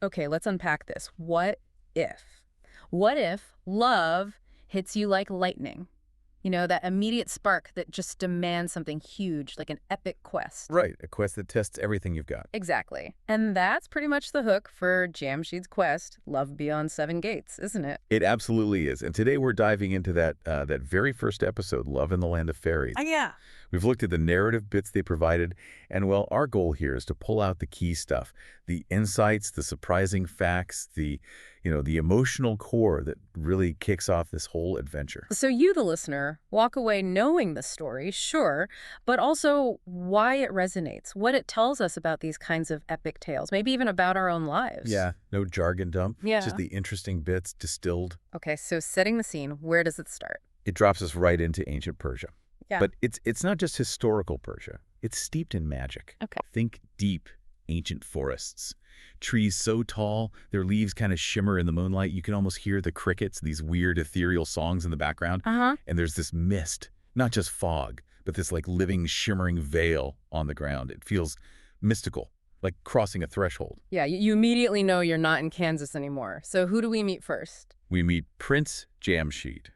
Okay, let's unpack this. What if? What if love hits you like lightning? You know, that immediate spark that just demands something huge, like an epic quest. Right, a quest that tests everything you've got. Exactly. And that's pretty much the hook for Jamshid's quest, Love Beyond Seven Gates, isn't it? It absolutely is. And today we're diving into that very first episode, Love in the Land of Fairies. Yeah. We've looked at the narrative bits they provided, and well, our goal here is to pull out the key stuff, the insights, the surprising facts, the emotional core that really kicks off this whole adventure. So you, the listener, walk away knowing the story, sure, but also why it resonates, what it tells us about these kinds of epic tales, maybe even about our own lives. Yeah, no jargon dump, Yeah. just the interesting bits distilled. Okay, so setting the scene, where does it start? It drops us right into ancient Persia. Yeah. But it's not just historical Persia. It's steeped in magic. Okay. Think deep, ancient forests. Trees so tall, their leaves kind of shimmer in the moonlight. You can almost hear the crickets, these weird ethereal songs in the background. Uh-huh. And there's this mist, not just fog, but this like living, shimmering veil on the ground. It feels mystical, like crossing a threshold. Yeah, you immediately know you're not in Kansas anymore. So who do we meet first? We meet Prince Jamshid.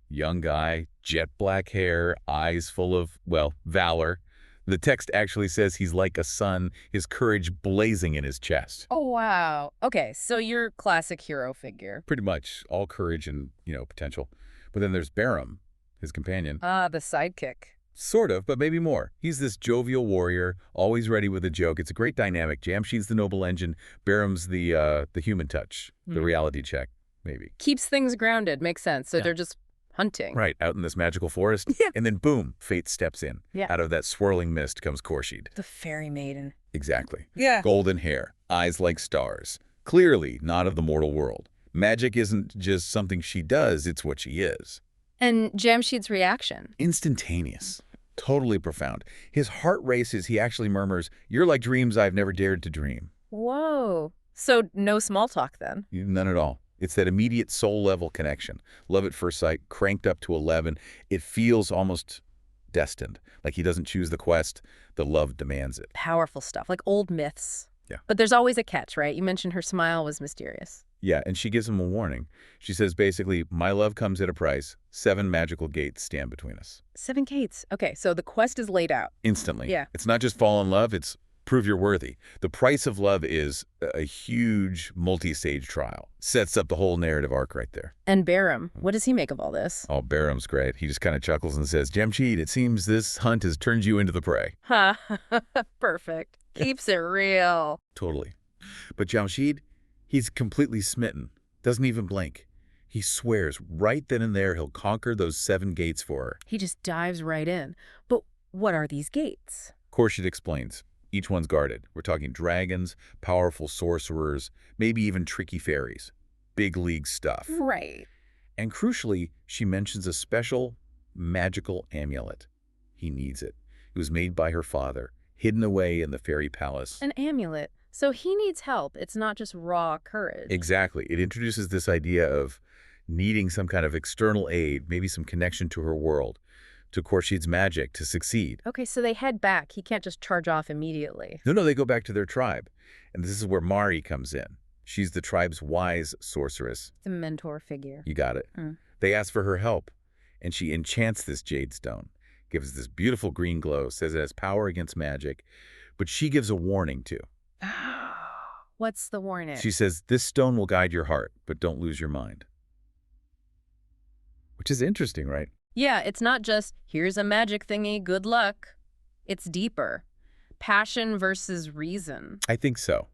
Young guy, jet black hair, eyes full of, well, valor. The text actually says he's like a sun, his courage blazing in his chest. Oh, wow. Okay, so your classic hero figure. Pretty much all courage and, potential. But then there's Bahram, his companion. Ah, the sidekick. Sort of, but maybe more. He's this jovial warrior, always ready with a joke. It's a great dynamic. Jamshid's the noble engine, Bahram's the human touch, the reality check, maybe. Keeps things grounded, makes sense. So Yeah. they're just hunting. Right, out in this magical forest. Yeah. And then boom, fate steps in. Yeah. Out of that swirling mist comes Khorshid. The fairy maiden. Exactly. Yeah. Golden hair, eyes like stars. Clearly not of the mortal world. Magic isn't just something she does, it's what she is. And Jamshid's reaction. Instantaneous. Totally profound. His heart races, he actually murmurs, "You're like dreams I've never dared to dream." Whoa. So no small talk then. None at all. It's that immediate soul-level connection. Love at first sight, cranked up to 11. It feels almost destined, like he doesn't choose the quest, the love demands it. Powerful stuff, like old myths. Yeah. But there's always a catch, right? You mentioned her smile was mysterious. Yeah, and she gives him a warning. She says basically, my love comes at a price. 7 magical gates stand between us. 7 gates. Okay, so the quest is laid out. Instantly. Yeah. It's not just fall in love, it's prove you're worthy. The price of love is a huge multi-stage trial. Sets up the whole narrative arc right there. And Bahram, what does he make of all this? Oh, Bahram's great. He just kind of chuckles and says, Jamshid, it seems this hunt has turned you into the prey. Ha, perfect. Keeps it real. Totally. But Jamshid, he's completely smitten. Doesn't even blink. He swears right then and there he'll conquer those 7 gates for her. He just dives right in. But what are these gates? Khorshid explains. Each one's guarded. We're talking dragons, powerful sorcerers, maybe even tricky fairies. Big league stuff. Right. And crucially, she mentions a special magical amulet. He needs it. It was made by her father, hidden away in the fairy palace. An amulet. So he needs help. It's not just raw courage. Exactly. It introduces this idea of needing some kind of external aid, maybe some connection to her world, to Khorshid's magic to succeed. Okay, so they head back. He can't just charge off immediately. No, they go back to their tribe. And this is where Mari comes in. She's the tribe's wise sorceress. The mentor figure. You got it. They ask for her help, and she enchants this jade stone, gives this beautiful green glow, says it has power against magic, but she gives a warning too. What's the warning? She says, this stone will guide your heart, but don't lose your mind. Which is interesting, right? Yeah, it's not just, here's a magic thingy, good luck. It's deeper. Passion versus reason. I think so.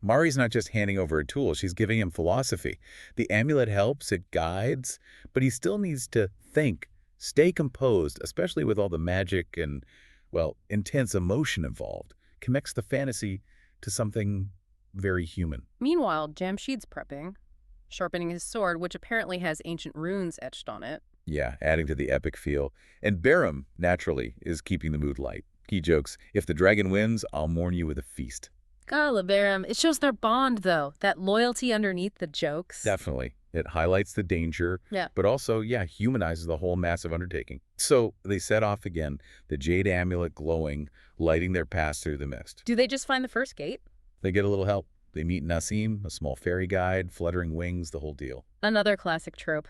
Mari's not just handing over a tool, she's giving him philosophy. The amulet helps, it guides, but he still needs to think, stay composed, especially with all the magic and, well, intense emotion involved. Connects the fantasy to something very human. Meanwhile, Jamshid's prepping, sharpening his sword, which apparently has ancient runes etched on it. Yeah, adding to the epic feel. And Bahram, naturally, is keeping the mood light. He jokes, if the dragon wins, I'll mourn you with a feast. Gala Bahram. It shows their bond, though. That loyalty underneath the jokes. Definitely. It highlights the danger, but also, humanizes the whole massive undertaking. So they set off again, the jade amulet glowing, lighting their path through the mist. Do they just find the first gate? They get a little help. They meet Nassim, a small fairy guide, fluttering wings, the whole deal. Another classic trope,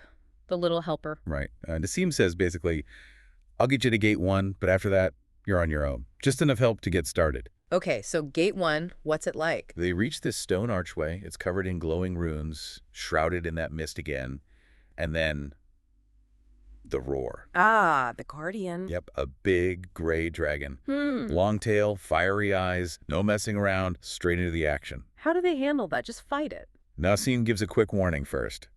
the little helper. Right. Nassim says basically, I'll get you to gate 1, but after that, you're on your own. Just enough help to get started. Okay, so gate 1, what's it like? They reach this stone archway. It's covered in glowing runes, shrouded in that mist again. And then the roar. Ah, the guardian. Yep, a big gray dragon. Hmm. Long tail, fiery eyes, no messing around, straight into the action. How do they handle that? Just fight it. Nassim gives a quick warning first.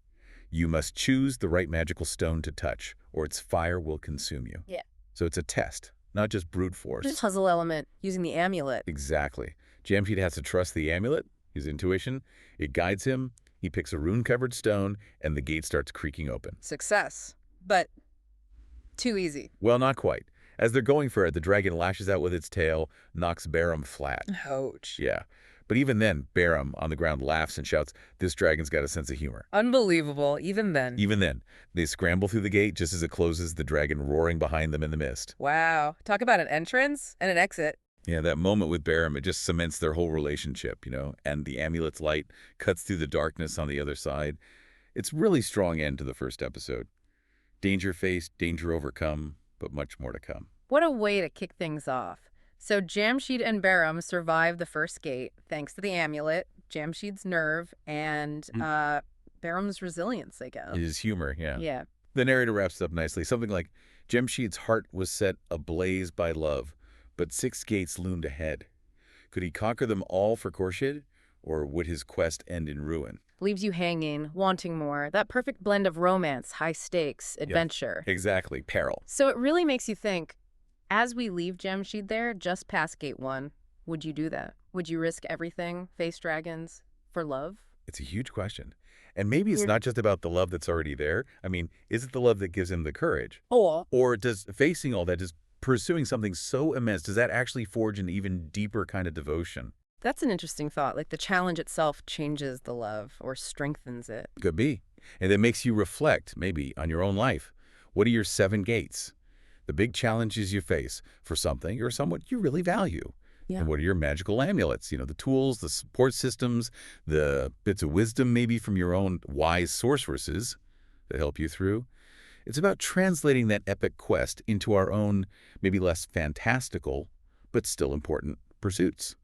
You must choose the right magical stone to touch, or its fire will consume you. Yeah. So it's a test, not just brute force. There's a puzzle element using the amulet. Exactly. Jamshid has to trust the amulet, his intuition. It guides him. He picks a rune-covered stone, and the gate starts creaking open. Success. But too easy. Well, not quite. As they're going for it, the dragon lashes out with its tail, knocks Barum flat. Ouch. Yeah. But even then, Barum, on the ground, laughs and shouts, this dragon's got a sense of humor. Unbelievable, even then. Even then, they scramble through the gate just as it closes, the dragon roaring behind them in the mist. Wow. Talk about an entrance and an exit. Yeah, that moment with Barum, it just cements their whole relationship, and the amulet's light cuts through the darkness on the other side. It's really strong end to the first episode. Danger faced, danger overcome, but much more to come. What a way to kick things off. So Jamshid and Barum survive the first gate thanks to the amulet, Jamshid's nerve, and Barum's resilience, I guess. His humor, yeah. Yeah. The narrator wraps it up nicely. Something like, Jamshid's heart was set ablaze by love, but 6 gates loomed ahead. Could he conquer them all for Khorshid, or would his quest end in ruin? Leaves you hanging, wanting more. That perfect blend of romance, high stakes, adventure. Yeah, exactly. Peril. So it really makes you think, as we leave Jamshid there, just past gate 1, would you do that? Would you risk everything, face dragons, for love? It's a huge question. And maybe it's not just about the love that's already there. I mean, is it the love that gives him the courage? Or does facing all that, just pursuing something so immense, does that actually forge an even deeper kind of devotion? That's an interesting thought. Like the challenge itself changes the love or strengthens it. Could be. And it makes you reflect, maybe, on your own life. What are your 7 gates? The big challenges you face for something or someone you really value. Yeah. And what are your magical amulets? The tools, the support systems, the bits of wisdom maybe from your own wise sorceresses that help you through. It's about translating that epic quest into our own, maybe less fantastical, but still important pursuits.